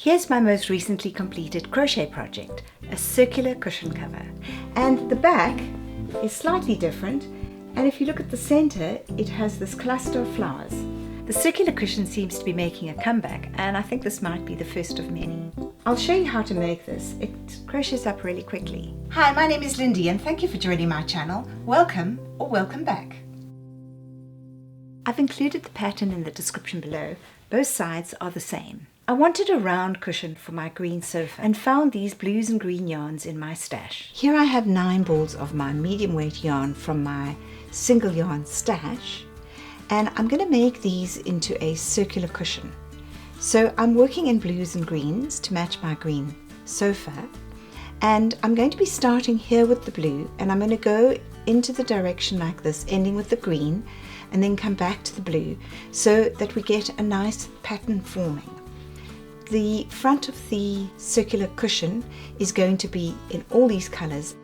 Here's my most recently completed crochet project, a circular cushion cover. And the back is slightly different, and if you look at the center, it has this cluster of flowers. The circular cushion seems to be making a comeback, and I think this might be the first of many. I'll show you how to make this. It crochets up really quickly. Hi, my name is Lindy, and thank you for joining my channel. Welcome or welcome back. I've included the pattern in the description below. Both sides are the same. I wanted a round cushion for my green sofa and found these blues and green yarns in my stash. Here I have 9 balls of my medium weight yarn from my single yarn stash, and I'm going to make these into a circular cushion. So I'm working in blues and greens to match my green sofa, and I'm going to be starting here with the blue, and I'm going to go into the direction like this, ending with the green, and then come back to the blue so that we get a nice pattern forming. The front of the circular cushion is going to be in all these colors,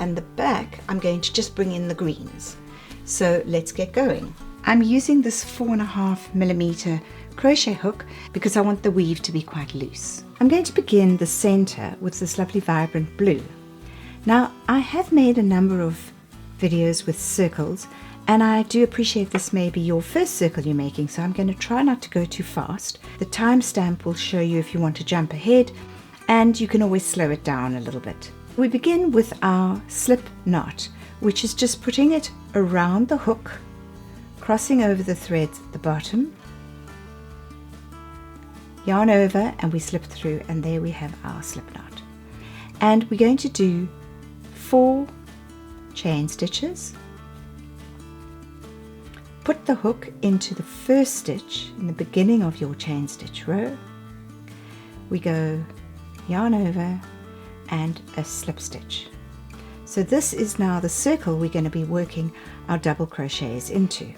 and the back I'm going to just bring in the greens. So let's get going. I'm using this 4.5mm crochet hook because I want the weave to be quite loose. I'm going to begin the center with this lovely vibrant blue. Now, I have made a number of videos with circles, and I do appreciate this may be your first circle you're making, so I'm going to try not to go too fast. The timestamp will show you if you want to jump ahead, and you can always slow it down a little bit. We begin with our slip knot, which is just putting it around the hook, crossing over the threads at the bottom, yarn over, and we slip through, and there we have our slip knot. And we're going to do 4 chain stitches. Put the hook into the first stitch in the beginning of your chain stitch row. We go yarn over and a slip stitch. So this is now the circle we're going to be working our double crochets into.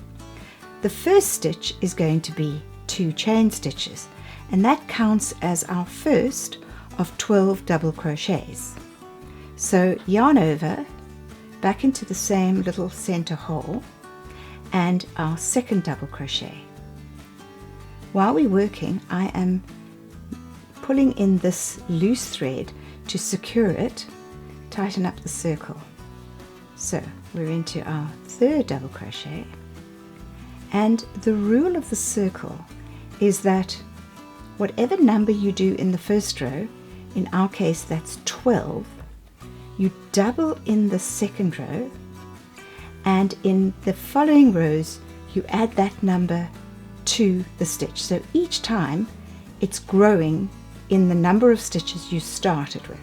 The first stitch is going to be 2 chain stitches, and that counts as our first of 12 double crochets. So yarn over, back into the same little center hole, and our second double crochet. While we're working, I am pulling in this loose thread to secure it, tighten up the circle. So we're into our third double crochet, and the rule of the circle is that whatever number you do in the first row, in our case that's 12, you double in the second row, and in the following rows you add that number to the stitch. So each time it's growing in the number of stitches you started with.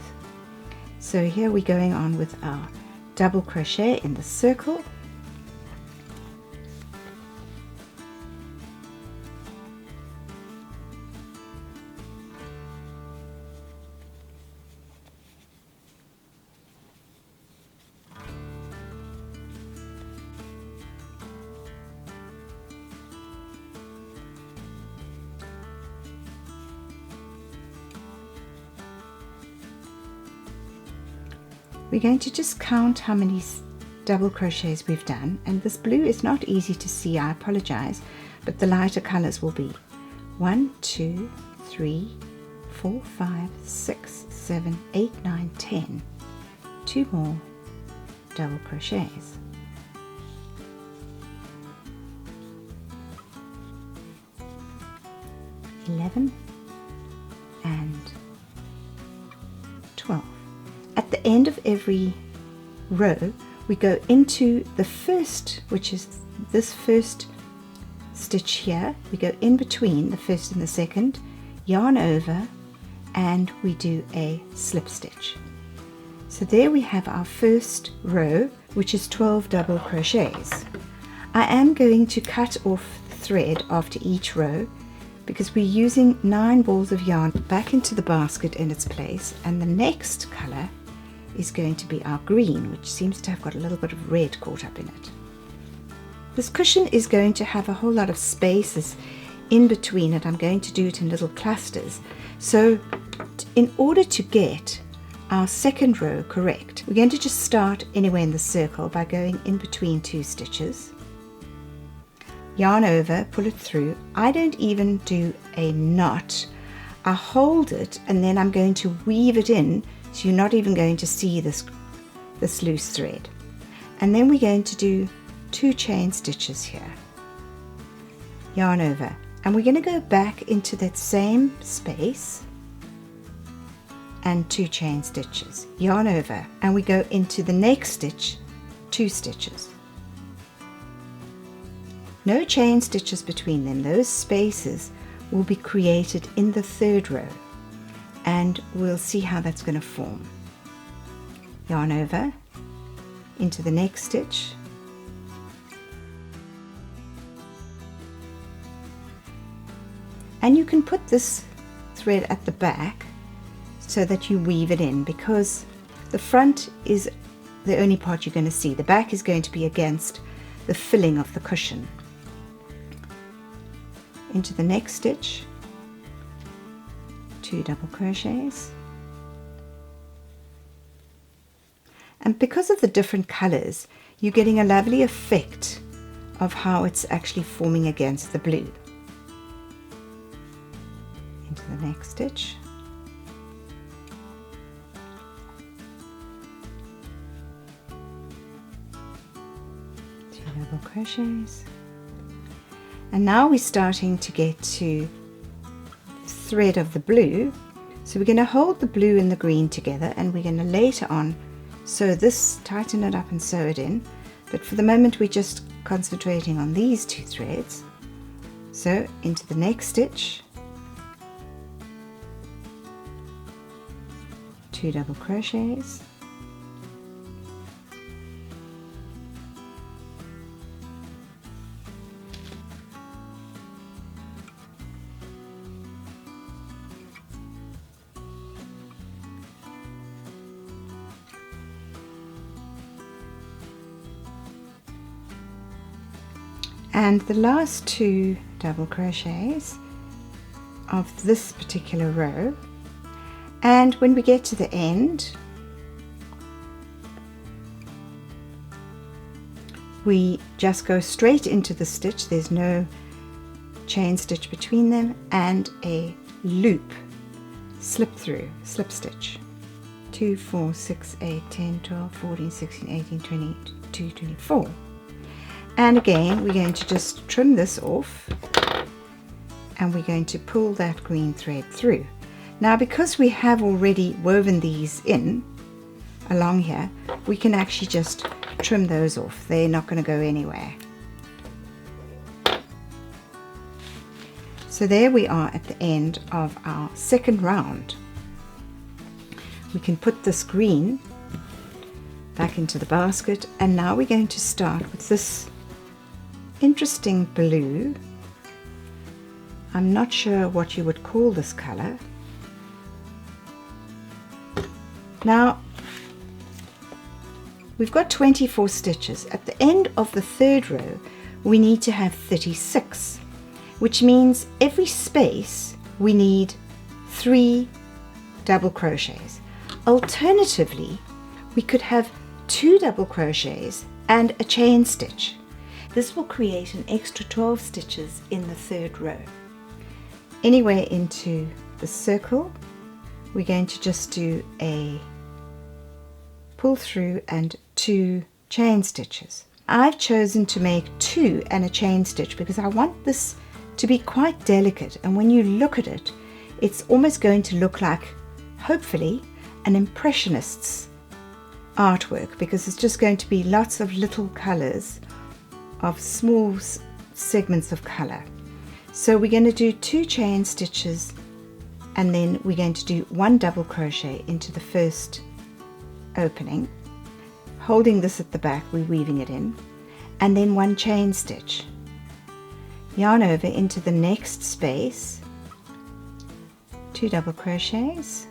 So here we're going on with our double crochet in the circle. We're going to just count how many double crochets we've done, and this blue is not easy to see, I apologize, but the lighter colors will be 1, 2, 3, 4, 5, 6, 7, 8, 9, 10. 2 more double crochets. $11 and 12. At the end of every row, we go into the first, which is this first stitch here. We go in between the first and the second, yarn over, and we do a slip stitch. So there we have our first row, which is 12 double crochets. I am going to cut off the thread after each row because we're using 9 balls of yarn back into the basket in its place, and the next color is going to be our green, which seems to have got a little bit of red caught up in it. This cushion is going to have a whole lot of spaces in between it. I'm going to do it in little clusters. So in order to get our second row correct, we're going to just start anywhere in the circle by going in between 2 stitches, yarn over, pull it through. I don't even do a knot. I hold it and then I'm going to weave it in, so you're not even going to see this loose thread. And then we're going to do 2 chain stitches here, yarn over, and we're going to go back into that same space and 2 chain stitches, yarn over, and we go into the next stitch, 2 stitches. No chain stitches between them. Those spaces will be created in the 3rd row, and we'll see how that's going to form. Yarn over into the next stitch, and you can put this thread at the back so that you weave it in, because the front is the only part you're going to see. The back is going to be against the filling of the cushion. Into the next stitch, 2 double crochets, and because of the different colors, you're getting a lovely effect of how it's actually forming against the blue. Into the next stitch, double crochets, and now we're starting to get to the thread of the blue, so we're going to hold the blue and the green together, and we're going to later on sew this, tighten it up and sew it in, but for the moment we're just concentrating on these 2 threads. So into the next stitch, 2 double crochets, and the last 2 double crochets of this particular row, and when we get to the end we just go straight into the stitch. There's no chain stitch between them, and a loop, slip through, slip stitch, 2, 4, 6, 8, 10, 12, 14, 16, 18, 22, 24. And again we're going to just trim this off, and we're going to pull that green thread through. Now because we have already woven these in along here, we can actually just trim those off. They're not going to go anywhere. So there we are at the end of our 2nd round. We can put this green back into the basket, and now we're going to start with this interesting blue. I'm not sure what you would call this color. Now we've got 24 stitches. At the end of the 3rd row we need to have 36, which means every space we need 3 double crochets. Alternatively, we could have 2 double crochets and a chain stitch. This will create an extra 12 stitches in the 3rd row. Anyway, into the circle we're going to just do a pull through and 2 chain stitches. I've chosen to make 2 and a chain stitch because I want this to be quite delicate, and when you look at it, it's almost going to look like, hopefully, an impressionist's artwork, because it's just going to be lots of little colors of small segments of color. So we're going to do 2 chain stitches, and then we're going to do 1 double crochet into the first opening, holding this at the back, we're weaving it in, and then 1 chain stitch, yarn over into the next space, 2 double crochets,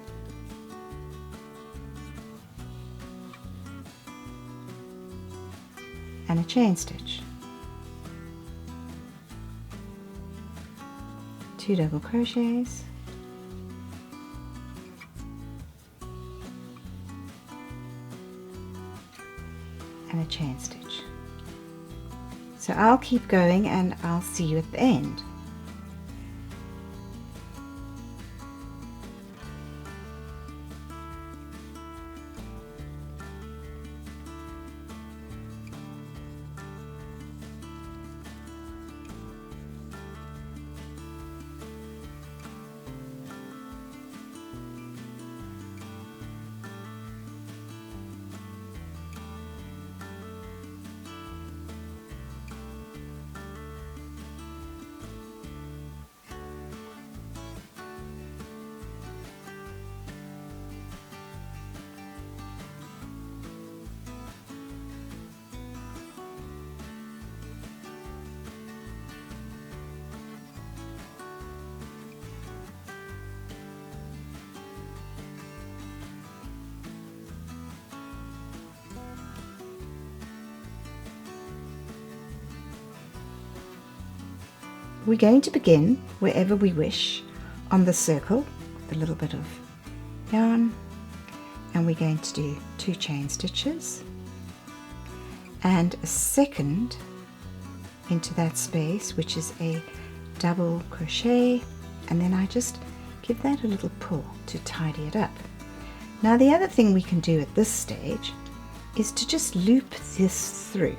and a chain stitch, 2 double crochets, and a chain stitch. So I'll keep going and I'll see you at the end. we're going to begin wherever we wish on the circle with a little bit of yarn, and we're going to do 2 chain stitches and a second into that space, which is a double crochet, and then I just give that a little pull to tidy it up. Now the other thing we can do at this stage is to just loop this through,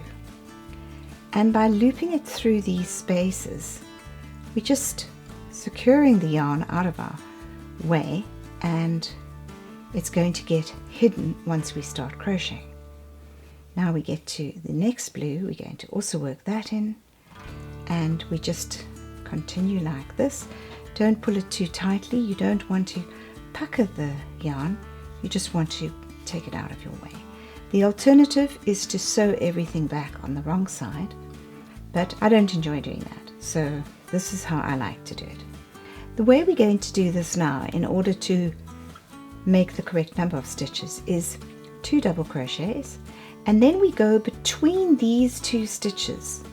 and by looping it through these spaces we're just securing the yarn out of our way, and it's going to get hidden once we start crocheting. Now we get to the next blue, we're going to also work that in, and we just continue like this. Don't pull it too tightly, you don't want to pucker the yarn, you just want to take it out of your way. The alternative is to sew everything back on the wrong side, but I don't enjoy doing that, so this is how I like to do it. The way we're going to do this now in order to make the correct number of stitches is 2 double crochets, and then we go between these 2 stitches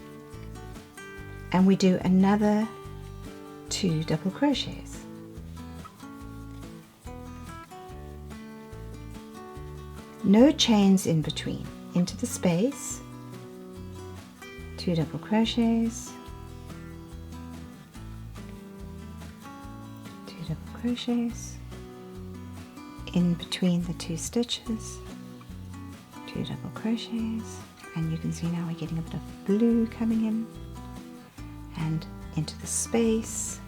and we do another 2 double crochets. No chains in between. Into the space, 2 double crochets, 2 double crochets, in between the 2 stitches, 2 double crochets, and you can see now we're getting a bit of blue coming in, and into the space,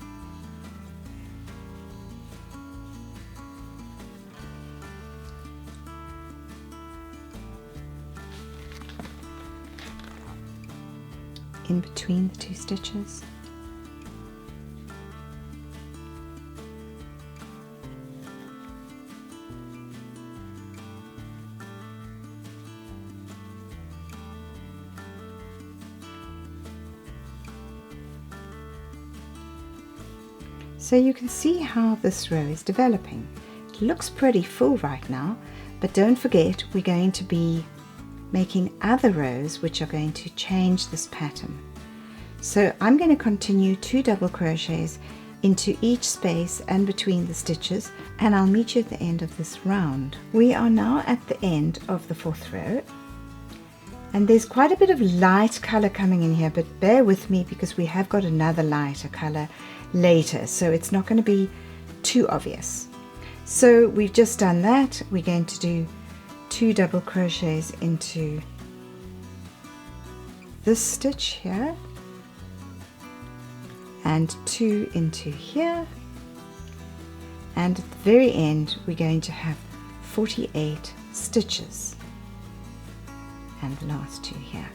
in between the 2 stitches, so you can see how this row is developing. It looks pretty full right now, but don't forget we're going to be making other rows which are going to change this pattern. So I'm going to continue 2 double crochets into each space and between the stitches, and I'll meet you at the end of this round. We are now at the end of the 4th row, and there's quite a bit of light color coming in here, but bear with me because we have got another lighter color later, so it's not going to be too obvious. So we've just done that. We're going to do 2 double crochets into this stitch here and 2 into here, and at the very end we're going to have 48 stitches, and the last 2 here.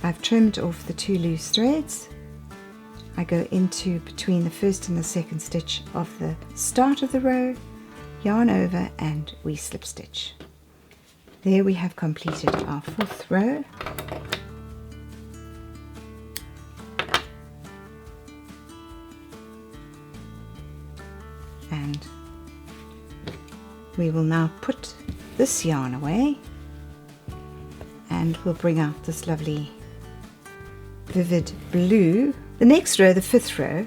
I've trimmed off the 2 loose threads. I go into between the 1st and the 2nd stitch of the start of the row, yarn over, and we slip stitch. There we have completed our 4th row. And we will now put this yarn away, and we'll bring out this lovely vivid blue. The next row, the 5th row,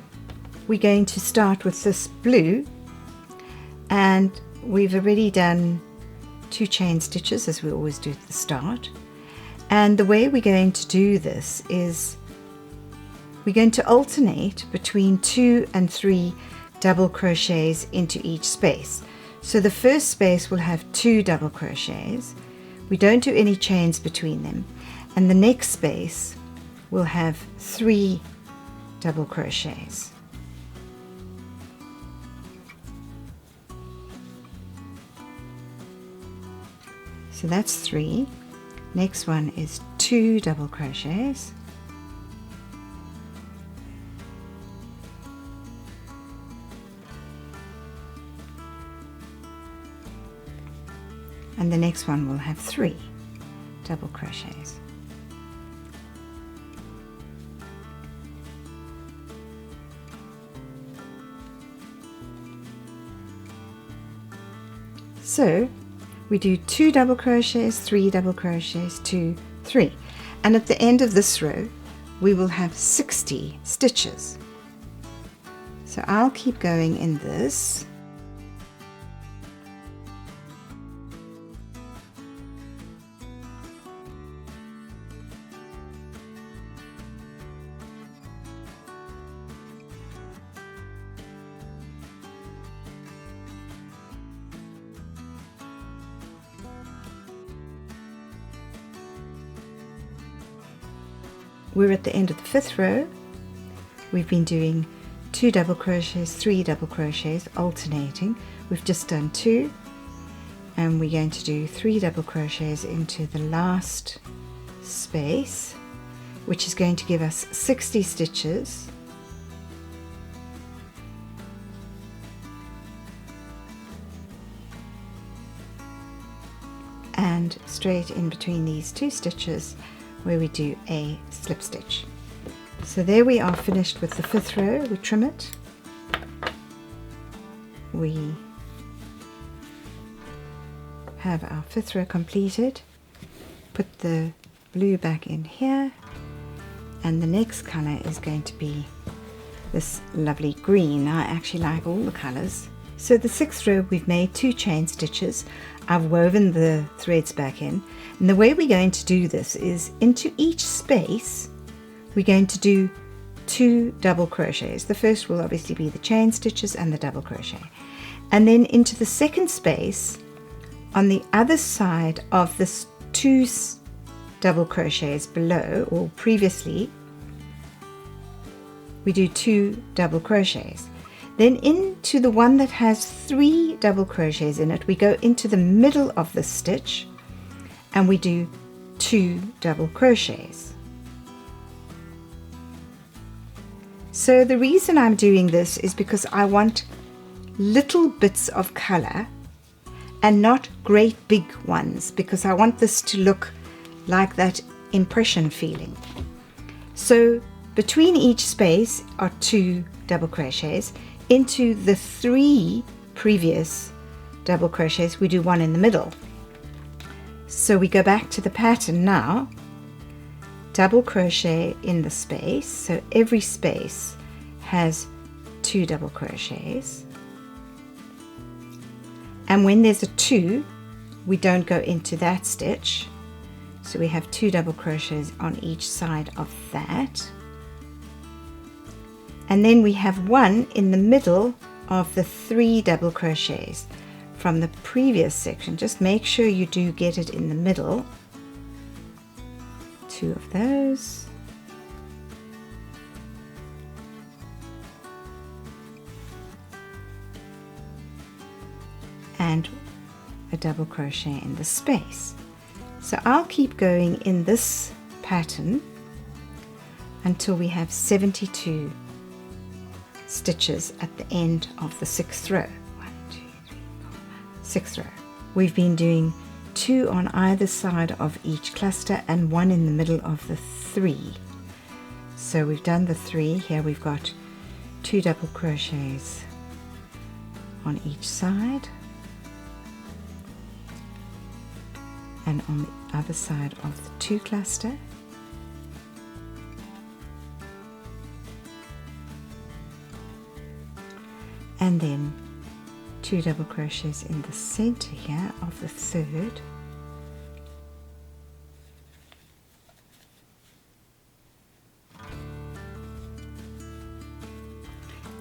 we're going to start with this blue, and we've already done 2 chain stitches as we always do at the start. And the way we're going to do this is we're going to alternate between 2 and 3 double crochets into each space. So the first space will have 2 double crochets, we don't do any chains between them, and the next space will have 3 double crochets. So that's 3. Next one is 2 double crochets, and the next one will have 3 double crochets. So we do 2 double crochets, 3 double crochets, 2, 3, And at the end of this row we will have 60 stitches. So I'll keep going in this. We're at the end of the 5th row. We've been doing 2 double crochets, 3 double crochets, alternating. We've just done 2, and we're going to do 3 double crochets into the last space, which is going to give us 60 stitches. And straight in between these 2 stitches where we do a slip stitch. So there we are, finished with the 5th row. We trim it, we have our 5th row completed, put the blue back in here, and the next color is going to be this lovely green. I actually like all the colors. So the 6th row we've made 2 chain stitches. I've woven the threads back in, and the way we're going to do this is into each space we're going to do 2 double crochets. The first will obviously be the chain stitches and the double crochet, and then into the second space on the other side of this 2 double crochets below or previously, we do 2 double crochets. Then into the one that has 3 double crochets in it, we go into the middle of the stitch and we do 2 double crochets. So the reason I'm doing this is because I want little bits of color and not great big ones, because I want this to look like that impression feeling. So between each space are 2 double crochets. Into the 3 previous double crochets we do 1 in the middle. So we go back to the pattern now, double crochet in the space, so every space has 2 double crochets, and when there's a 2 we don't go into that stitch, so we have 2 double crochets on each side of that. And then we have 1 in the middle of the 3 double crochets from the previous section. Just make sure you do get it in the middle. 2 of those. And a double crochet in the space. So I'll keep going in this pattern until we have 72 stitches at the end of the 6th row. 1, 2, 3, 4, 6th row. We've been doing 2 on either side of each cluster and 1 in the middle of the 3. So we've done the 3. Here we've got 2 double crochets on each side, and on the other side of the 2 cluster. And then 2 double crochets in the center here of the 3rd,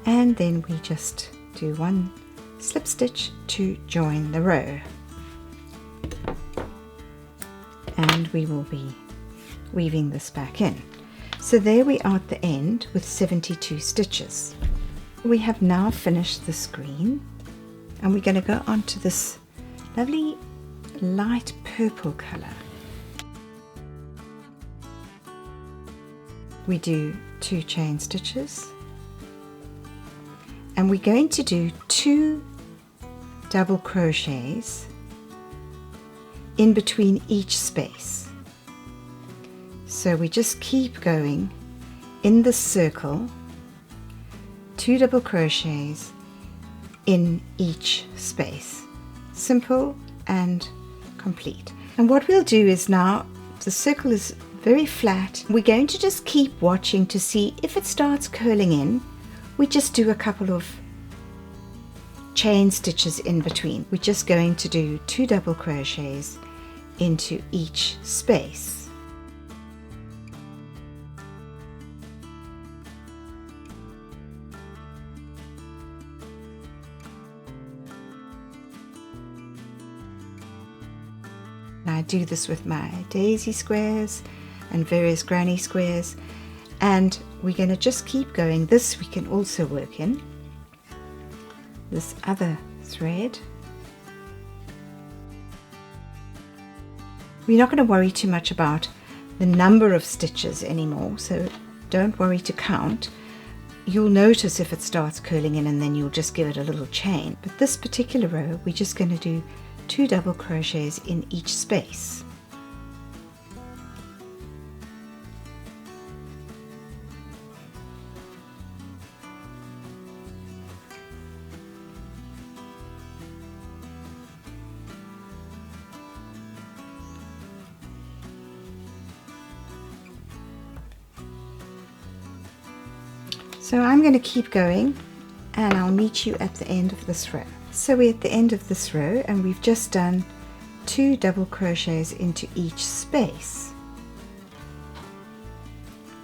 and then we just do 1 slip stitch to join the row, and we will be weaving this back in. So there we are at the end with 72 stitches. We have now finished this green, and we're going to go on to this lovely light purple color. We do 2 chain stitches, and we're going to do 2 double crochets in between each space. So we just keep going in the circle, 2 double crochets in each space. Simple and complete. And what we'll do is, now the circle is very flat. We're going to just keep watching to see if it starts curling in. We just do a couple of chain stitches in between. We're just going to do 2 double crochets into each space. I do this with my daisy squares and various granny squares, and we're going to just keep going. This we can also work in this other thread. We're not going to worry too much about the number of stitches anymore, so don't worry to count. You'll notice if it starts curling in, and then you'll just give it a little chain. But this particular row, we're just going to do 2 double crochets in each space. So I'm going to keep going, and I'll meet you at the end of this row. So we're at the end of this row, and we've just done 2 double crochets into each space.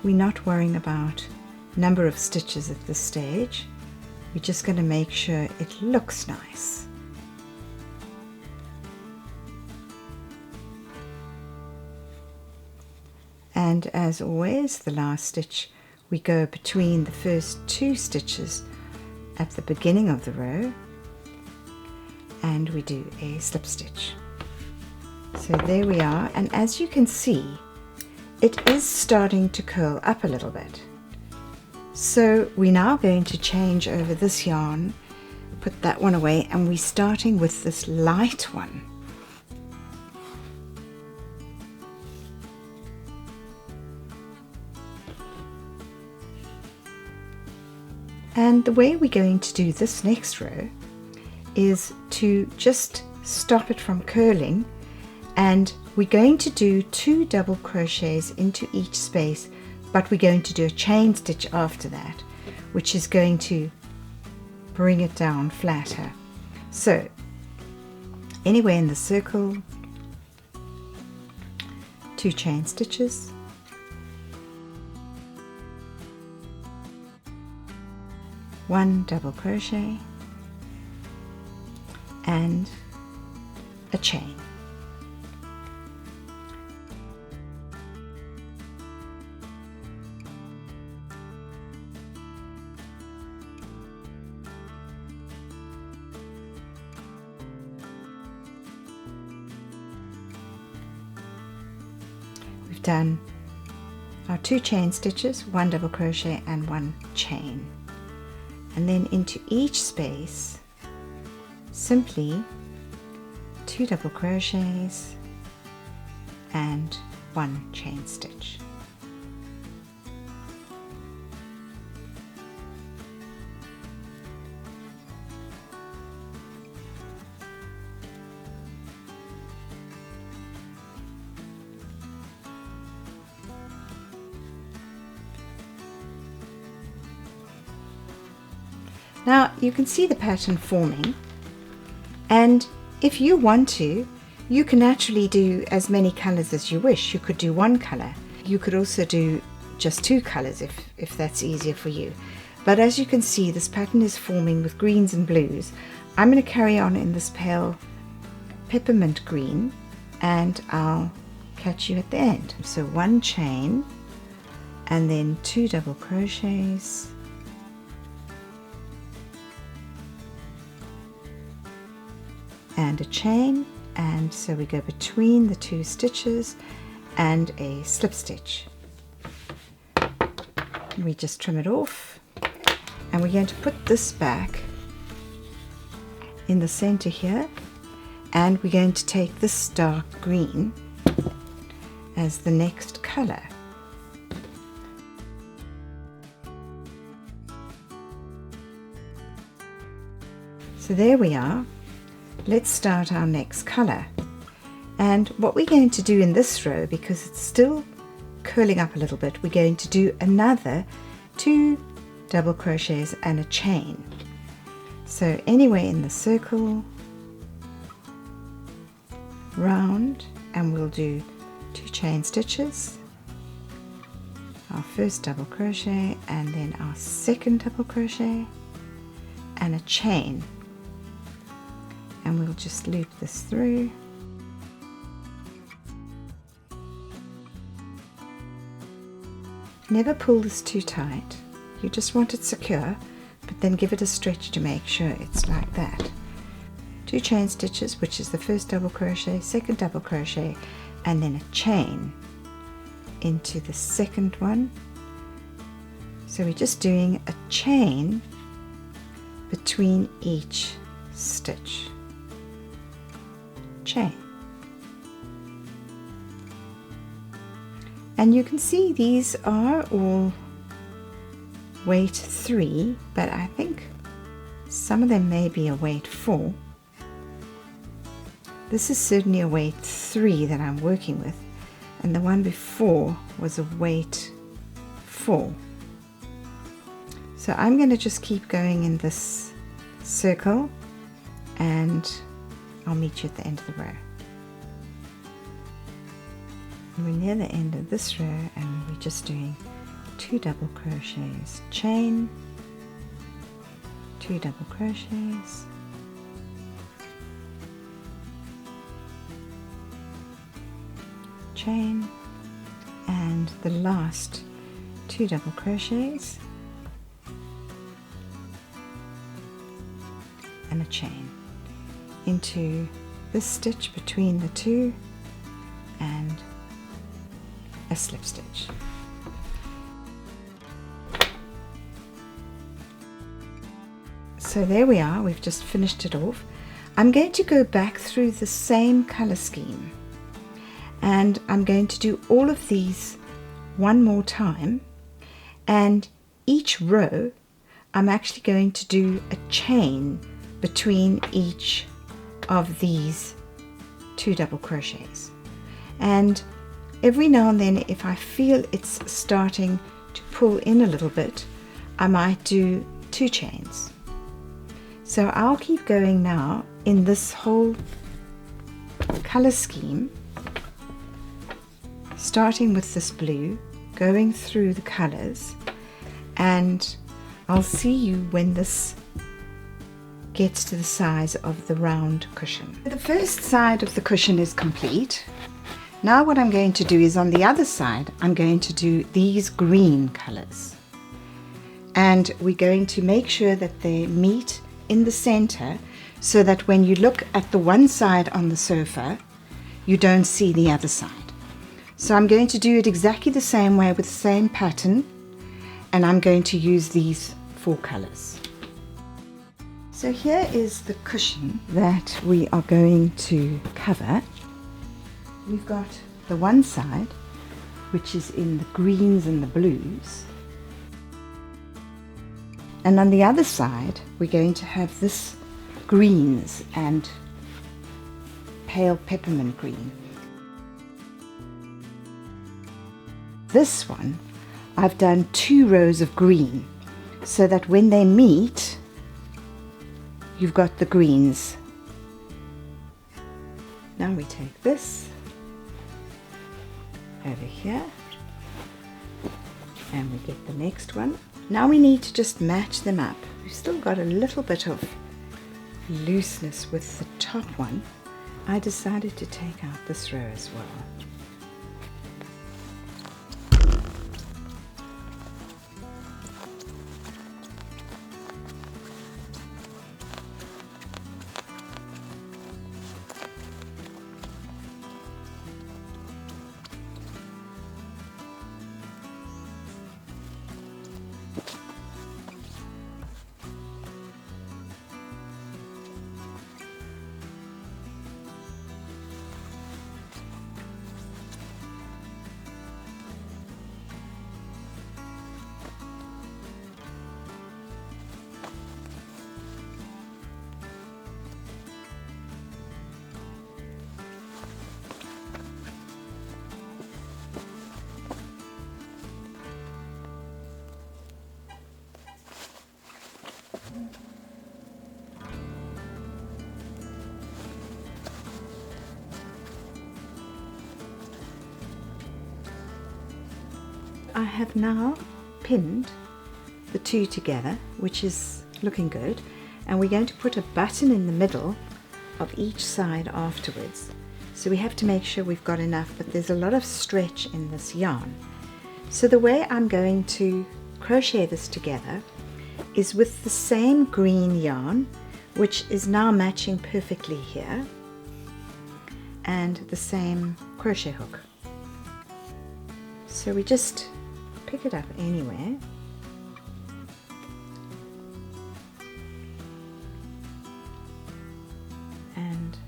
We're not worrying about number of stitches at this stage. We're just going to make sure it looks nice. And as always, the last stitch, we go between the first 2 stitches at the beginning of the row, and we do a slip stitch. So there we are, and as you can see, it is starting to curl up a little bit. So we're now going to change over this yarn, put that one away, and we're starting with this light one. And the way we're going to do this next row is to just stop it from curling, and we're going to do 2 double crochets into each space, but we're going to do a chain stitch after that, which is going to bring it down flatter. So anywhere in the circle, 2 chain stitches, 1 double crochet, and a chain. We've done our 2 chain stitches, 1 double crochet and 1 chain, and then into each space simply 2 double crochets and 1 chain stitch. Now you can see the pattern forming, and if you want to, you can actually do as many colors as you wish. You could do 1 color. You could also do just 2 colors if that's easier for you. But as you can see, this pattern is forming with greens and blues. I'm going to carry on in this pale peppermint green, and I'll catch you at the end. So 1 chain, and then 2 double crochets, and a chain, and so we go between the 2 stitches and a slip stitch. We just trim it off, and we're going to put this back in the center here, and we're going to take this dark green as the next color. So there we are. Let's start our next color. And what we're going to do in this row, because it's still curling up a little bit, we're going to do another 2 double crochets and a chain. So anywhere in the circle, round, and we'll do 2 chain stitches, our first double crochet and then our second double crochet and a chain, and we'll just loop this through. Never pull this too tight, you just want it secure, but then give it a stretch to make sure it's like that. 2 chain stitches, which is the first double crochet, second double crochet, and then a chain into the second one. So we're just doing a chain between each stitch. Chain. And you can see these are all weight 3, but I think some of them may be a weight 4. This is certainly a weight 3 that I'm working with, and the one before was a weight 4. So I'm going to just keep going in this circle, and I'll meet you at the end of the row. And we're near the end of this row, and we're just doing 2 double crochets, chain, 2 double crochets, chain, and the last 2 double crochets and a chain into this stitch between the 2 and a slip stitch. So there we are, we've just finished it off. I'm going to go back through the same color scheme, and I'm going to do all of these one more time, and each row I'm actually going to do a chain between each of these 2 double crochets. And every now and then, if I feel it's starting to pull in a little bit, I might do 2 chains. So I'll keep going now in this whole color scheme, starting with this blue, going through the colors, and I'll see you when this gets to the size of the round cushion. The first side of the cushion is complete. Now what I'm going to do is on the other side, I'm going to do these green colors. And we're going to make sure that they meet in the center, so that when you look at the one side on the sofa, you don't see the other side. So I'm going to do it exactly the same way with the same pattern, and I'm going to use these 4 colors. So here is the cushion that we are going to cover. We've got the one side, which is in the greens and the blues, and on the other side we're going to have this greens and pale peppermint green. This one I've done 2 rows of green, so that when they meet you've got the greens. Now we take this over here and we get the next one. Now we need to just match them up. We've still got a little bit of looseness with the top one. I decided to take out this row as well. I have now pinned the two together, which is looking good, and we're going to put a button in the middle of each side afterwards. So we have to make sure we've got enough, but there's a lot of stretch in this yarn. So the way I'm going to crochet this together is with the same green yarn, which is now matching perfectly here, and the same crochet hook. So we just pick it up anywhere, and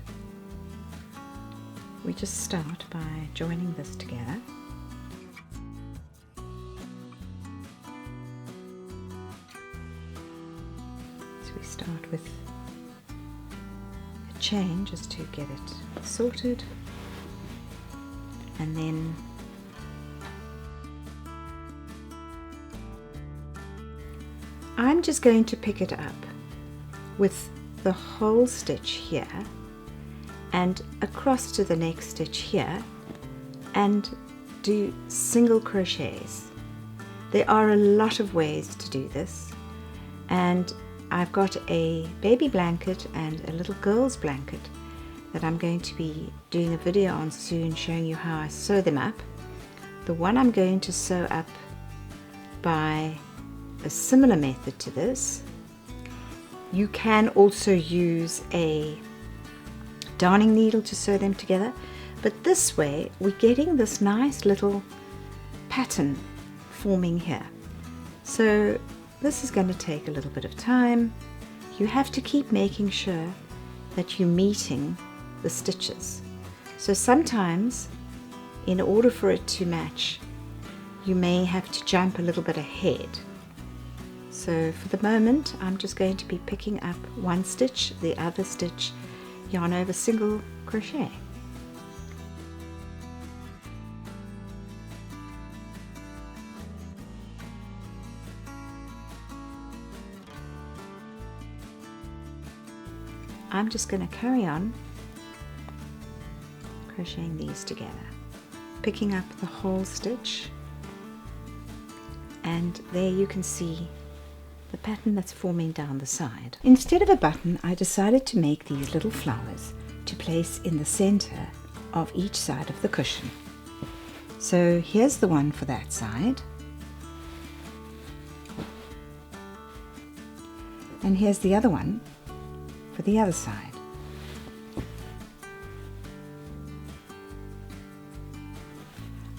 we just start by joining this together. So we start with a chain just to get it sorted, and then I'm just going to pick it up with the whole stitch here and across to the next stitch here and do single crochets. There are a lot of ways to do this, and I've got a baby blanket and a little girl's blanket that I'm going to be doing a video on soon showing you how I sew them up. The one I'm going to sew up by a similar method to this. You can also use a darning needle to sew them together, but this way we're getting this nice little pattern forming here. So this is going to take a little bit of time. You have to keep making sure that you're meeting the stitches. So sometimes in order for it to match, you may have to jump a little bit ahead. So for the moment I'm just going to be picking up one stitch, the other stitch, yarn over single crochet. I'm just going to carry on crocheting these together, picking up the whole stitch, and there you can see the pattern that's forming down the side. Instead of a button, I decided to make these little flowers to place in the center of each side of the cushion. So here's the one for that side, and here's the other one for the other side.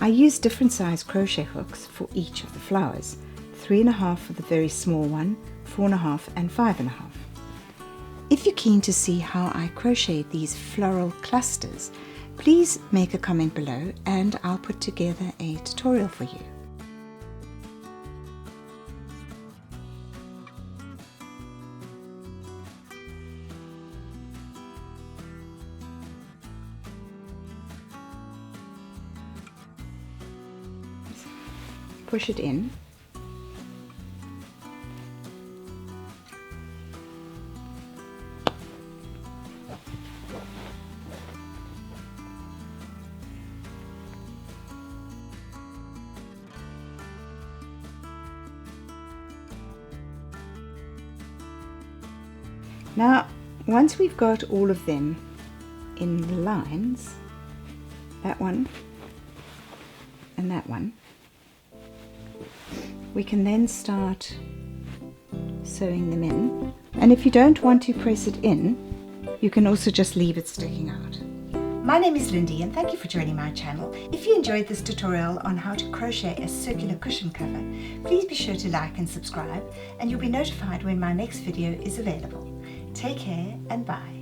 I used different size crochet hooks for each of the flowers. 3.5 for the very small one, 4.5 and 5.5. If you're keen to see how I crochet these floral clusters, please make a comment below and I'll put together a tutorial for you. Push it in. Now, once we've got all of them in the lines, that one and that one, we can then start sewing them in. And if you don't want to press it in, you can also just leave it sticking out. My name is Lindy and thank you for joining my channel. If you enjoyed this tutorial on how to crochet a circular cushion cover, please be sure to like and subscribe, and you'll be notified when my next video is available. Take care and bye.